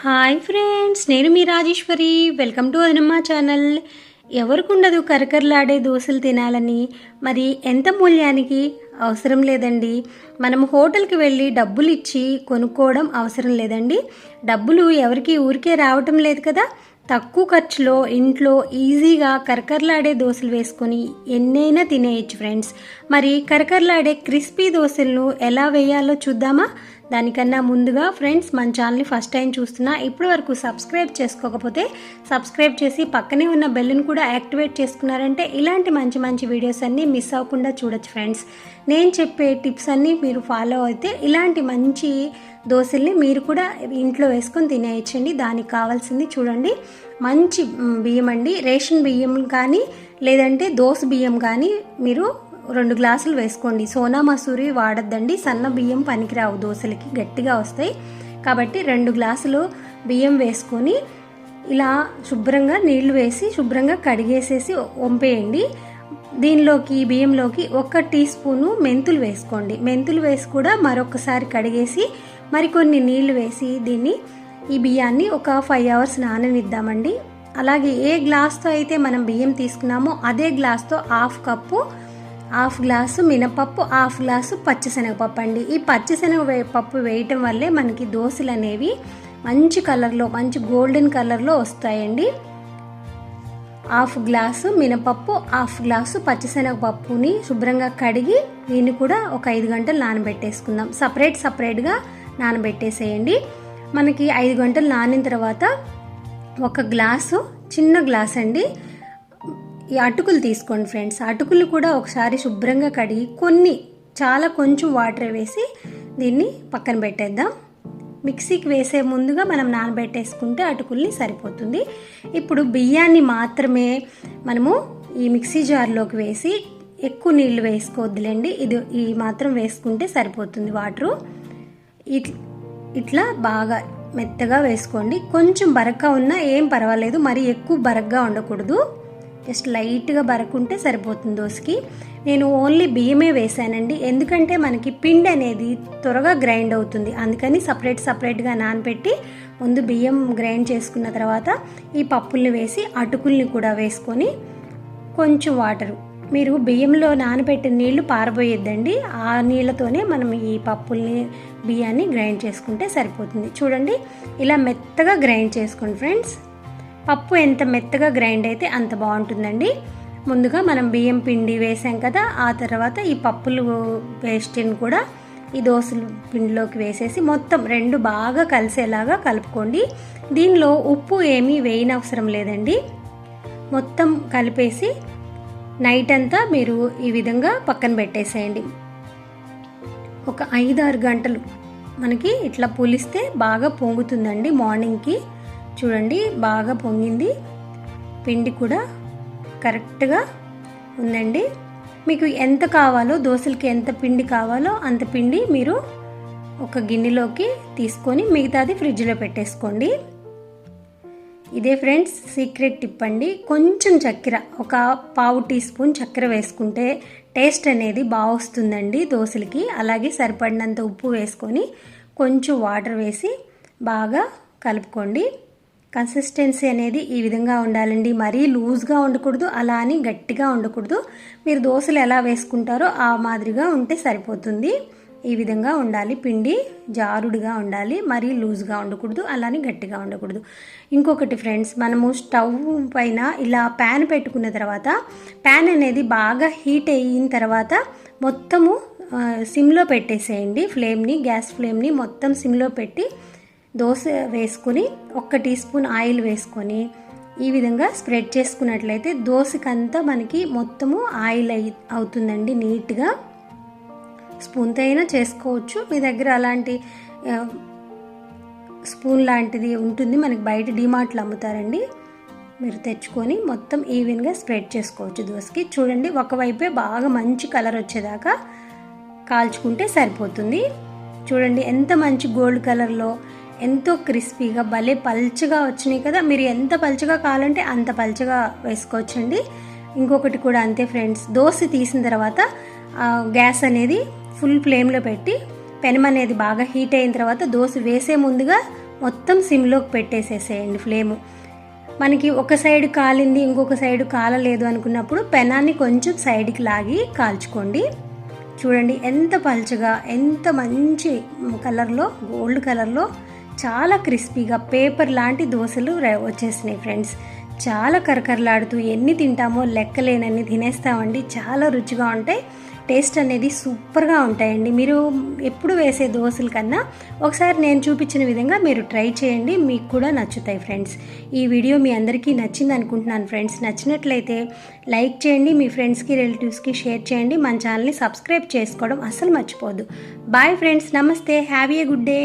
Hi friends, నేను మీ Rajeshwari. Welcome to Adanamma channel. ఎవరికుండదు కరకరలాడే దోశలు తినాలని? మరి ఎంత మూల్యానికి అవసరం లేదండి. మనం హోటల్కి వెళ్ళి డబ్బులు ఇచ్చి కొనుక్కోవడం అవసరం లేదండి. డబ్బులు ఎవరికి ఊరికే రావటం లేదు కదా. తక్కువ ఖర్చులో ఇంట్లో ఈజీగా కరకరలాడే దోశలు వేసుకొని ఎన్నైనా తినేయచ్చు ఫ్రెండ్స్. మరి కరకరలాడే క్రిస్పీ దోశలను ఎలా వేయాలో చూద్దామా? దానికన్నా ముందుగా ఫ్రెండ్స్, మన ఛానల్ని ఫస్ట్ టైం చూస్తున్నా, ఇప్పటి వరకు సబ్స్క్రైబ్ చేసుకోకపోతే సబ్స్క్రైబ్ చేసి పక్కనే ఉన్న బెల్ని కూడా యాక్టివేట్ చేసుకున్నారంటే ఇలాంటి మంచి మంచి వీడియోస్ అన్నీ మిస్ అవ్వకుండా చూడొచ్చు ఫ్రెండ్స్. నేను చెప్పే టిప్స్ అన్నీ మీరు ఫాలో అయితే ఇలాంటి మంచి దోశల్ని మీరు కూడా ఇంట్లో వేసుకొని తినేయచ్చండి. దానికి కావాల్సింది చూడండి, మంచి బియ్యం అండి. రేషన్ బియ్యం కానీ లేదంటే దోశ బియ్యం కానీ మీరు 2 గ్లాసులు వేసుకోండి. సోనా మసూరి వాడద్దండి, సన్న బియ్యం పనికిరావు, దోశలకి గట్టిగా వస్తాయి. కాబట్టి 2 గ్లాసులు బియ్యం వేసుకొని ఇలా శుభ్రంగా నీళ్లు వేసి శుభ్రంగా కడిగేసేసి వంపేయండి. దీనిలోకి బియ్యంలోకి 1 టీ స్పూను మెంతులు వేసుకోండి. మెంతులు వేసి కూడా మరొకసారి కడిగేసి మరికొన్ని నీళ్లు వేసి ఈ బియ్యాన్ని ఒక 5 అవర్స్ నాననిద్దామండి. అలాగే ఏ గ్లాస్తో అయితే మనం బియ్యం తీసుకున్నామో అదే గ్లాస్తో హాఫ్ గ్లాసు మినపప్పు, హాఫ్ గ్లాసు పచ్చిశనగపప్పు అండి. ఈ పప్పు వేయటం వల్లే మనకి దోశలు అనేవి మంచి కలర్లో, మంచి గోల్డెన్ కలర్లో వస్తాయండి. హాఫ్ గ్లాసు మినపప్పు, హాఫ్ గ్లాసు పచ్చిశనగపప్పుని శుభ్రంగా కడిగి దీన్ని కూడా ఒక 5 గంటలు నానబెట్టేసుకుందాం. సపరేట్గా నానబెట్టేసేయండి. మనకి 5 గంటలు నానిన తర్వాత 1 గ్లాసు, చిన్న గ్లాస్ అండి, ఈ అటుకులు తీసుకోండి ఫ్రెండ్స్. అటుకులు కూడా ఒకసారి శుభ్రంగా కడిగి కొంచెం వాటర్ వేసి దీన్ని పక్కన పెట్టేద్దాం. మిక్సీకి వేసే ముందుగా మనం నానబెట్టేసుకుంటే అటుకుల్ని సరిపోతుంది. ఇప్పుడు బియ్యాన్ని మాత్రమే మనము ఈ మిక్సీ జార్లోకి వేసి ఎక్కువ నీళ్లు వేసుకోవద్దులేండి. ఈ మాత్రం వేసుకుంటే సరిపోతుంది. వాటరు ఇట్లా బాగా మెత్తగా వేసుకోండి. కొంచెం బరగ్గా ఉన్నా ఏం పర్వాలేదు, మరి ఎక్కువ బరగ్గా ఉండకూడదు. జస్ట్ లైట్గా బరకుంటే సరిపోతుంది దోశకి. నేను ఓన్లీ బియ్యమే వేసానండి, ఎందుకంటే మనకి పిండి అనేది త్వరగా గ్రైండ్ అవుతుంది. అందుకని సపరేట్గా నానబెట్టి ముందు బియ్యం గ్రైండ్ చేసుకున్న తర్వాత ఈ పప్పుల్ని వేసి అటుకుల్ని కూడా వేసుకొని కొంచెం వాటరు, మీరు బియ్యంలో నానబెట్టిన నీళ్లు పారబోయేద్దండి. ఆ నీళ్ళతోనే మనం ఈ బియ్యాన్ని గ్రైండ్ చేసుకుంటే సరిపోతుంది. చూడండి, ఇలా మెత్తగా గ్రైండ్ చేసుకోండి ఫ్రెండ్స్. పప్పు ఎంత మెత్తగా గ్రైండ్ అయితే అంత బాగుంటుందండి. ముందుగా మనం బియ్యం పిండి వేసాం కదా, ఆ తర్వాత ఈ పప్పులు పేస్ట్ని కూడా ఈ దోశల పిండిలోకి వేసేసి మొత్తం 2 బాగా కలిసేలాగా కలుపుకోండి. దీనిలో ఉప్పు ఏమీ వేయనవసరం లేదండి. మొత్తం కలిపేసి నైట్ అంతా మీరు ఈ విధంగా పక్కన పెట్టేసేయండి. ఒక 5-6 గంటలు మనకి ఇట్లా పులిస్తే బాగా పొంగుతుందండి. మార్నింగ్కి చూడండి బాగా పొంగింది, పిండి కూడా కరెక్ట్గా ఉందండి. మీకు ఎంత కావాలో, దోశలకి ఎంత పిండి కావాలో అంత పిండి మీరు ఒక గిన్నెలోకి తీసుకొని మిగతాది ఫ్రిడ్జ్లో పెట్టేసుకోండి. ఇదే ఫ్రెండ్స్ సీక్రెట్ టిప్ అండి. కొంచెం చక్కెర, ఒక 1/2 టీ స్పూన్ చక్కెర వేసుకుంటే టేస్ట్ అనేది బాగా వస్తుందండి దోశలకి. అలాగే సరిపడినంత ఉప్పు వేసుకొని కొంచెం వాటర్ వేసి బాగా కలుపుకోండి. కన్సిస్టెన్సీ అనేది ఈ విధంగా ఉండాలండి. మరీ లూజ్గా ఉండకూడదు, అలా అని గట్టిగా ఉండకూడదు. మీరు దోశలు ఎలా వేసుకుంటారో ఆ మాదిరిగా ఉంటే సరిపోతుంది. ఈ విధంగా ఉండాలి. పిండి జారుడుగా ఉండాలి, మరీ లూజ్గా ఉండకూడదు, అలానే గట్టిగా ఉండకూడదు. ఇంకొకటి ఫ్రెండ్స్, మనము స్టవ్ పైన ఇలా ప్యాన్ పెట్టుకున్న తర్వాత ప్యాన్ అనేది బాగా హీట్ అయిన తర్వాత మొత్తము సిమ్లో పెట్టేసేయండి. గ్యాస్ ఫ్లేమ్ని మొత్తం సిమ్లో పెట్టి దోశ వేసుకొని 1 టీ స్పూన్ ఆయిల్ వేసుకొని ఈ విధంగా స్ప్రెడ్ చేసుకున్నట్లయితే దోశకంతా మనకి మొత్తము ఆయిల్ అవుతుందండి. నీట్గా స్పూన్తో అయినా చేసుకోవచ్చు. మీ దగ్గర అలాంటి స్పూన్ లాంటిది ఉంటుంది, మనకి బయట డిమార్ట్లో అమ్ముతారండి. మీరు తెచ్చుకొని మొత్తం ఈవెన్గా స్ప్రెడ్ చేసుకోవచ్చు దోశకి. చూడండి, ఒకవైపే బాగా మంచి కలర్ వచ్చేదాకా కాల్చుకుంటే సరిపోతుంది. చూడండి ఎంత మంచి గోల్డ్ కలర్లో, ఎంతో క్రిస్పీగా, భలే పల్చగా వచ్చినాయి కదా. మీరు ఎంత పల్చగా కావాలంటే అంత పల్చగా వేసుకోవచ్చండి. ఇంకొకటి కూడా అంతే ఫ్రెండ్స్, దోశ తీసిన తర్వాత గ్యాస్ అనేది ఫుల్ ఫ్లేమ్లో పెట్టి పెనం అనేది బాగా హీట్ అయిన తర్వాత దోశ వేసే ముందుగా మొత్తం సిమ్లోకి పెట్టేసేసేయండి ఫ్లేము. మనకి ఒక సైడ్ కాలింది ఇంకొక సైడ్ కాలలేదు అనుకున్నప్పుడు పెనాన్ని కొంచెం సైడ్కి లాగి కాల్చుకోండి. చూడండి ఎంత పల్చగా, ఎంత మంచి కలర్లో, గోల్డ్ కలర్లో చాలా క్రిస్పీగా పేపర్ లాంటి దోశలు వచ్చేసినాయి ఫ్రెండ్స్. చాలా కరకరలాడుతూ ఎన్ని తింటామో లెక్కలేనన్ని తినేస్తామండి. చాలా రుచిగా ఉంటాయి, టేస్ట్ అనేది సూపర్గా ఉంటాయండి. మీరు ఎప్పుడు వేసే దోశల కన్నా ఒకసారి నేను చూపించిన విధంగా మీరు ట్రై చేయండి, మీకు కూడా నచ్చుతాయి ఫ్రెండ్స్. ఈ వీడియో మీ అందరికీ నచ్చింది అనుకుంటున్నాను ఫ్రెండ్స్. నచ్చినట్లయితే లైక్ చేయండి, మీ ఫ్రెండ్స్కి రిలేటివ్స్కి షేర్ చేయండి, మన ఛానల్ని సబ్స్క్రైబ్ చేసుకోవడం అస్సలు మర్చిపోద్దు. బాయ్ ఫ్రెండ్స్, నమస్తే, హ్యావ్ ఏ గుడ్ డే.